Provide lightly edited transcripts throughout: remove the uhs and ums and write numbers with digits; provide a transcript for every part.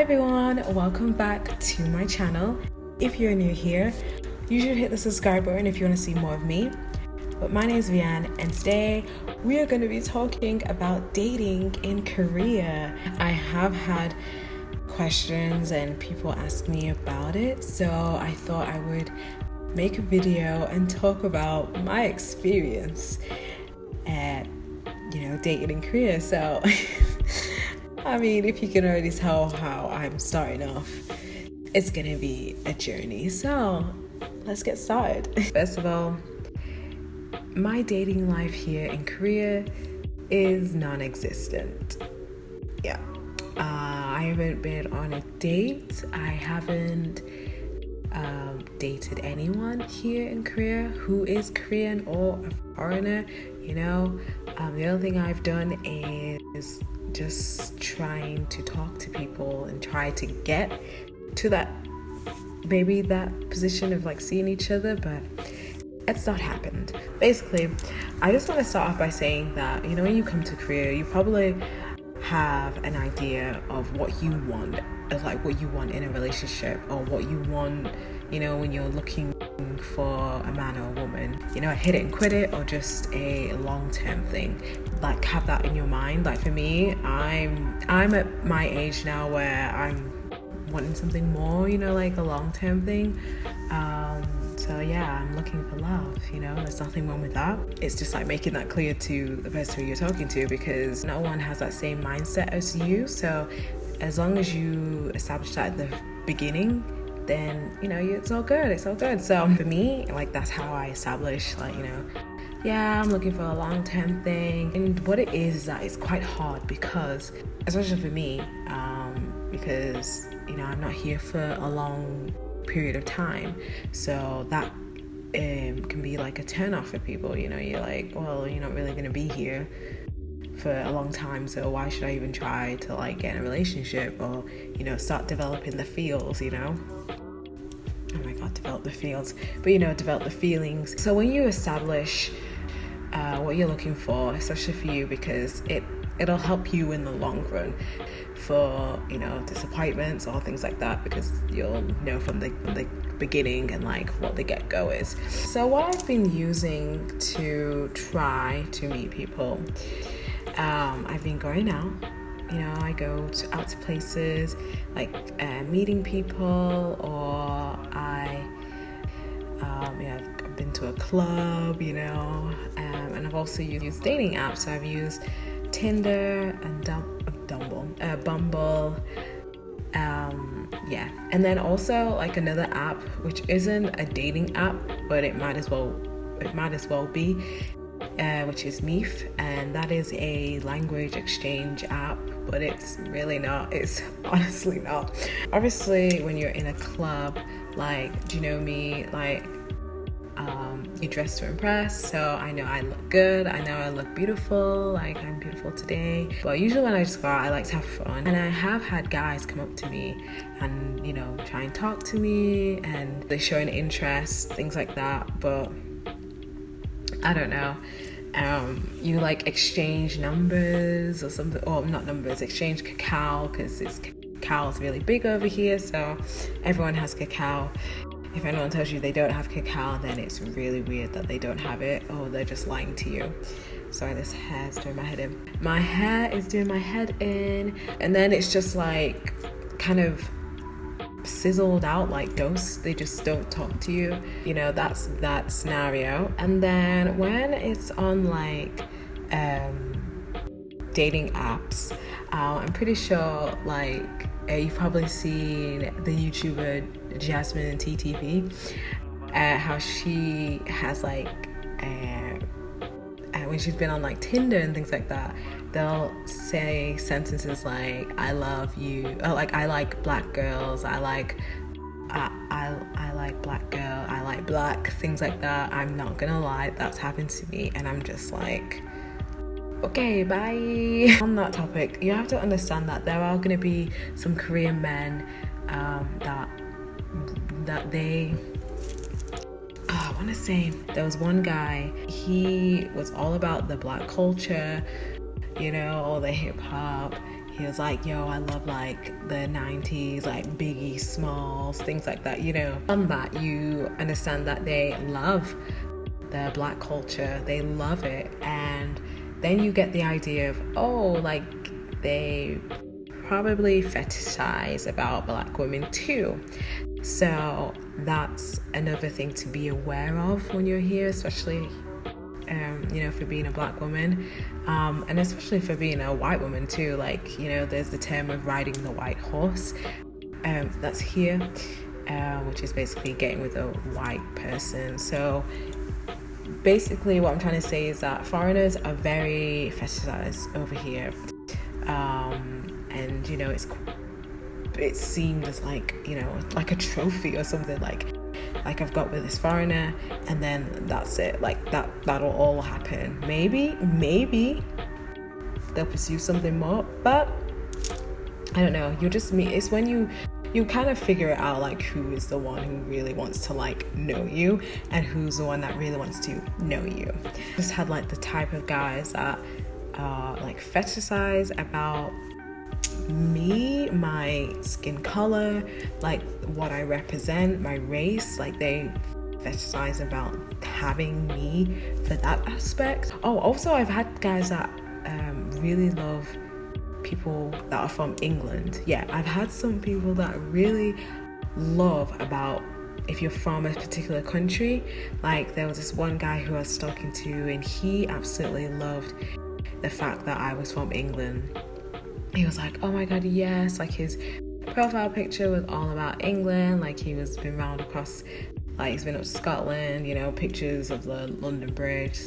everyone, welcome back to my channel. If you're new here, you should hit the subscribe button if you want to see more of me. But my name is Vian, and today we are going to be talking about dating in Korea. I have had questions and people ask me about it, so I thought I would make a video and talk about my experience at dating in Korea. So I mean, if you can already tell how I'm starting off, it's gonna be a journey. So let's get started. First of all, my dating life here in Korea is non-existent. Yeah. I haven't been on a date. I haven't dated anyone here in Korea who is Korean or a foreigner. The only thing I've done is just trying to talk to people and try to get to that position of like seeing each other, but it's not happened. Basically, I just want to start off by saying that when you come to Korea, you probably have an idea of what you want, what you want in a relationship, or what you want when you're looking for a man or a woman, a hit it and quit it, or just a long-term thing. Like, have that in your mind. Like, for me, I'm at my age now where I'm wanting something more, like a long-term thing. So yeah, I'm looking for love, there's nothing wrong with that. It's just like making that clear to the person who you're talking to, because no one has that same mindset as you. So as long as you establish that at the beginning, then it's all good. So for me, like, that's how I establish, I'm looking for a long-term thing. And what it is that it's quite hard, because especially for me, because I'm not here for a long period of time, so that can be like a turn off for people. You're like, well, you're not really going to be here for a long time, so why should I even try to like get in a relationship or start developing the feels, oh my god, develop the feels, but develop the feelings. So when you establish what you're looking for, especially for you, because it'll help you in the long run for disappointments or things like that, because you'll know from the beginning and like what the get-go is. So what I've been using to try to meet people, I've been going out. I go out to places like meeting people, or I've been to a club, and I've also used dating apps. So I've used Tinder and Bumble, and then also like another app which isn't a dating app, but it might as well be, which is Meef, and that is a language exchange app, but it's really not. It's honestly not. Obviously, when you're in a club, like, do you know me, like, you dress to impress, so I know I look good, I know I look beautiful, like I'm beautiful today. But usually when I just go out, I like to have fun, and I have had guys come up to me and try and talk to me, and they show an interest, things like that. But I don't know, you like exchange numbers or something, or not numbers, exchange cacao, because cacao is really big over here, so everyone has cacao. If anyone tells you they don't have cacao, then it's really weird that they don't have it, or they're just lying to you. Sorry, this hair is doing my head in. My hair is doing my head in, and then it's just like kind of sizzled out like ghosts. They just don't talk to you. That's that scenario. And then when it's on like dating apps, I'm pretty sure like you've probably seen the YouTuber Jasmine and TTV, how she has like when she's been on like Tinder and things like that, they'll say sentences like, I love you, or like, I like black girls, I like black girl, I like black, things like that. I'm not gonna lie, that's happened to me, and I'm just like, okay, bye. On that topic, you have to understand that there are gonna be some Korean men that they I want to say there was one guy, he was all about the black culture, all the hip hop. he was like, yo, I love like the 90s, like Biggie Smalls, things like that, on that you understand that they love the black culture, they love it. And then you get the idea of, oh, like they probably fetishize about black women too. So that's another thing to be aware of when you're here, especially for being a black woman, and especially for being a white woman too. Like, there's the term of riding the white horse, that's here, which is basically getting with a white person. So basically what I'm trying to say is that foreigners are very fetishized over here, and it's seemed as like a trophy or something, like I've got with this foreigner, and then that's it, like that'll all happen. Maybe they'll pursue something more, but I don't know. You'll just meet. It's when you kind of figure it out, like who is the one who really wants to like know you and who's the one that really wants to know you. Just had like the type of guys that like fetishize about me, my skin color, like what I represent, my race. Like they fetishize about having me for that aspect. Oh, also I've had guys that really love people that are from England. Yeah, I've had some people that really love about if you're from a particular country. Like there was this one guy who I was talking to, and he absolutely loved the fact that I was from England. He was like, oh my god, yes, like his profile picture was all about England, like he's been round across, like he's been up to Scotland, pictures of the London Bridge,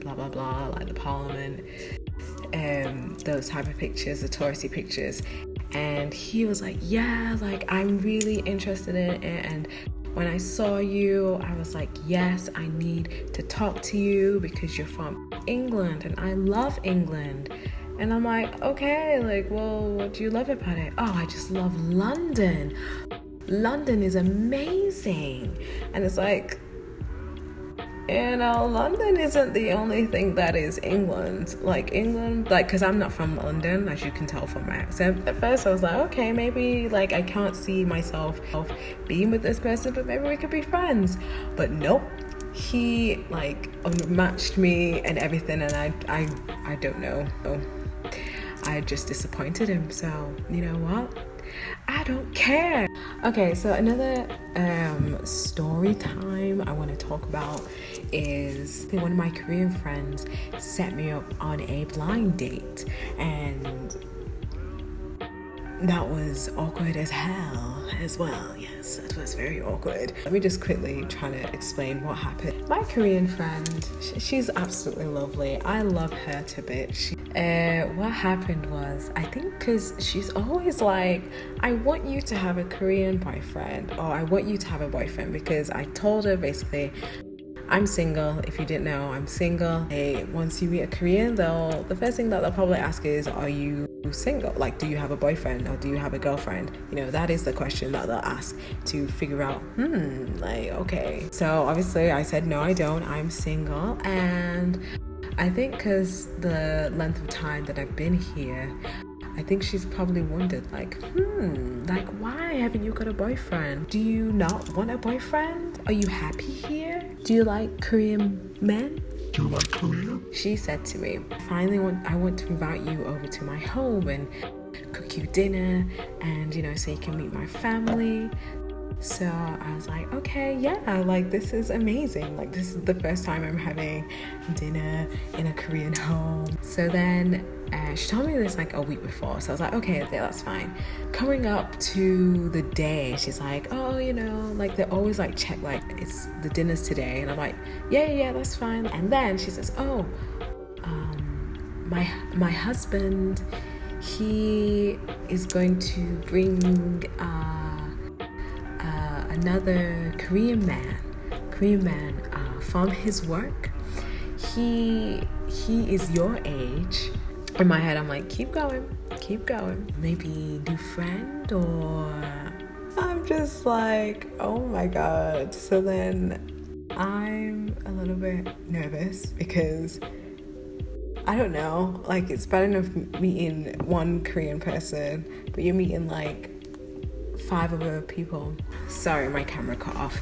blah blah blah, like the Parliament, those type of pictures, the touristy pictures. And he was like, yeah, like I'm really interested in it, and when I saw you, I was like, yes, I need to talk to you because you're from England and I love England. And I'm like, okay, like, well, what do you love about it? Oh, I just love London. London is amazing. And it's like, London isn't the only thing that is England. Like England, like, because I'm not from London, as you can tell from my accent. At first I was like, okay, maybe like I can't see myself being with this person, but maybe we could be friends. But nope. He like unmatched me and everything, and I don't know. I just disappointed him, so you know what? I don't care. Okay, so another story time I want to talk about is one of my Korean friends set me up on a blind date, and that was awkward as hell as well. Yes, it was very awkward. Let me just quickly try to explain what happened. My Korean friend, she's absolutely lovely. I love her to bits. What happened was, I think because she's always like, I want you to have a Korean boyfriend, or I want you to have a boyfriend, because I told her basically, I'm single. If you didn't know, I'm single. Once you meet a Korean, the first thing that they'll probably ask is, are you single? Like, do you have a boyfriend or do you have a girlfriend? That is the question that they'll ask to figure out, like, okay. So obviously I said, no, I don't. I'm single. And I think because the length of time that I've been here, I think she's probably wondered, like, like, why haven't you got a boyfriend? Do you not want a boyfriend? Are you happy here? Do you like Korean men? Do you like Korean? She said to me, finally, I want to invite you over to my home and cook you dinner, and, so you can meet my family. So I was like, okay, yeah, like this is amazing. Like this is the first time I'm having dinner in a Korean home. So then she told me this like a week before. So I was like, okay, yeah, that's fine. Coming up to the day, she's like, oh, like they always like check like it's the dinner's today. And I'm like, yeah, that's fine. And then she says, oh, my husband, he is going to bring another Korean man from his work. He is your age. In my head, I'm like, keep going. Maybe new friend, or I'm just like, oh my god. So then I'm a little bit nervous because I don't know, like it's bad enough meeting one Korean person, but you're meeting like 5 other people. Sorry, my camera cut off.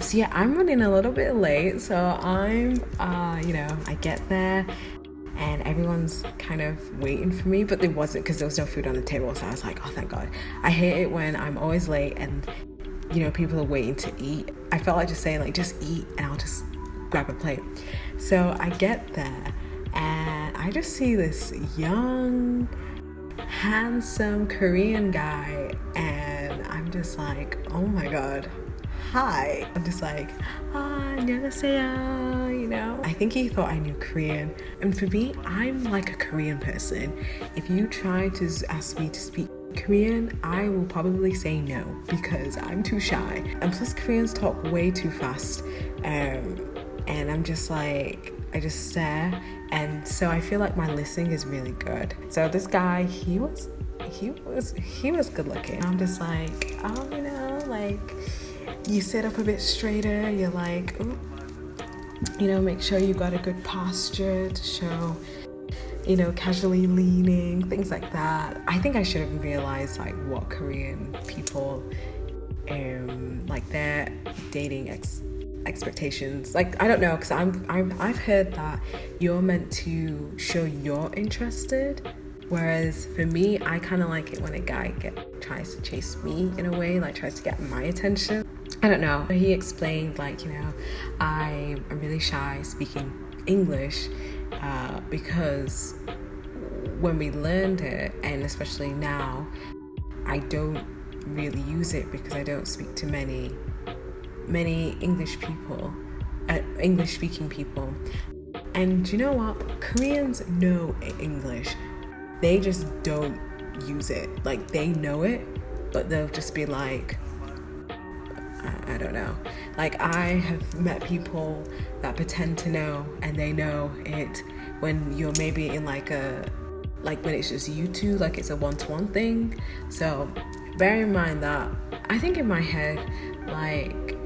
So yeah, I'm running a little bit late, so I'm I get there and everyone's kind of waiting for me, but there wasn't, because there was no food on the table. So I was like, oh thank God. I hate it when I'm always late and people are waiting to eat. I felt like just saying like, just eat and I'll just grab a plate. So I get there and I just see this young, handsome Korean guy, and I'm just like, oh my God, hi. I'm just like, 안녕하세요, I think he thought I knew Korean. And for me, I'm like a Korean person. If you try to ask me to speak Korean, I will probably say no because I'm too shy. And plus Koreans talk way too fast. And I'm just like, I just stare. And so I feel like my listening is really good. So this guy, he was good looking. I'm just like, like you sit up a bit straighter. You're like, make sure you got a good posture to show, casually leaning, things like that. I think I should have realized like what Korean people, like their dating expectations. Like I don't know, because I've heard that you're meant to show you're interested, whereas for me, I kind of like it when a guy tries to chase me in a way, like tries to get my attention. I don't know. He explained like, I'm really shy speaking English because when we learned it, and especially now, I don't really use it because I don't speak to many English speaking people. And you know what? Koreans know English. They just don't use it. Like they know it, but they'll just be like, I don't know. Like I have met people that pretend to know, and they know it when you're maybe in like when it's just you two, like it's a one-to-one thing. So bear in mind that I think in my head, like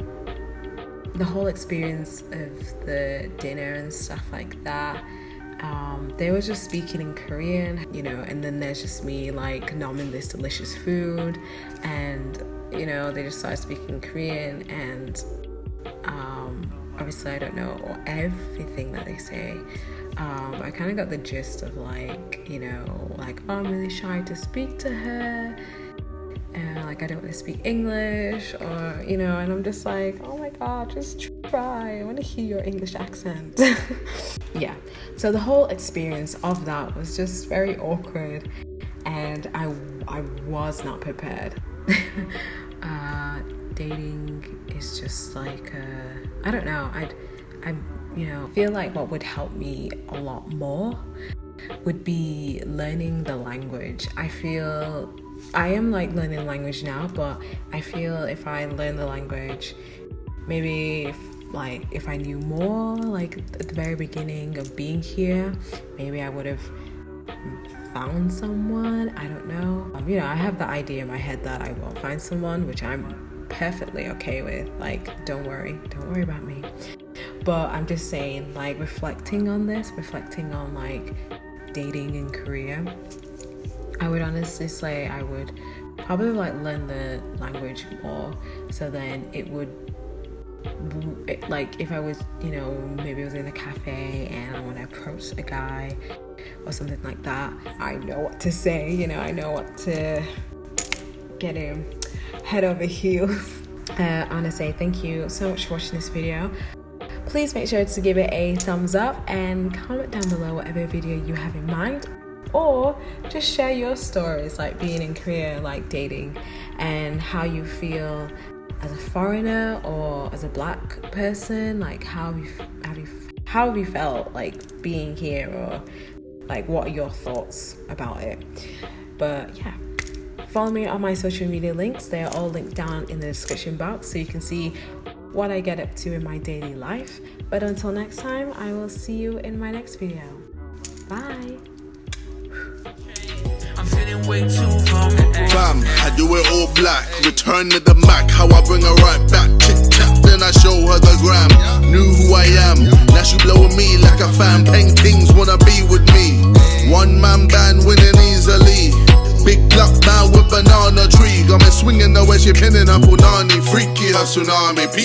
the whole experience of the dinner and stuff like that, they were just speaking in Korean, and then there's just me like nomming this delicious food, and they just started speaking Korean, and obviously I don't know everything that they say. I kind of got the gist of like, I'm really shy to speak to her, and like I don't want to speak English, or and I'm just like, oh my God, just try, I want to hear your English accent. Yeah, so the whole experience of that was just very awkward, and I was not prepared. Dating is just like I don't know, I feel like what would help me a lot more would be learning the language. I feel I am like learning language now, but I feel if I learn the language, maybe if I knew more like at the very beginning of being here, maybe I would have found someone. I don't know. I have the idea in my head that I won't find someone, which I'm perfectly okay with. Like, don't worry about me. But I'm just saying, like, reflecting on like dating in Korea, I would honestly say I would probably like learn the language more, so then it would, like if I was, maybe I was in a cafe and I want to approach a guy or something like that, I know what to say, I know what to get him head over heels. I want to say thank you so much for watching this video. Please make sure to give it a thumbs up and comment down below whatever video you have in mind, or just share your stories, like being in Korea, like dating, and how you feel as a foreigner or as a black person. Like how have you felt like being here, or like what are your thoughts about it? But yeah, follow me on my social media links. They are all linked down in the description box, so you can see what I get up to in my daily life. But until next time, I will see you in my next video. Bye. I'm feeling way too fam, I do it all black. Return to the Mac, how I bring her right back. Chit chat, then I show her the gram. Knew who I am, now she blowing me like a fan. Paintings wanna be with banana tree. Got me swinging the way she pinning up punani. Freaky her tsunami.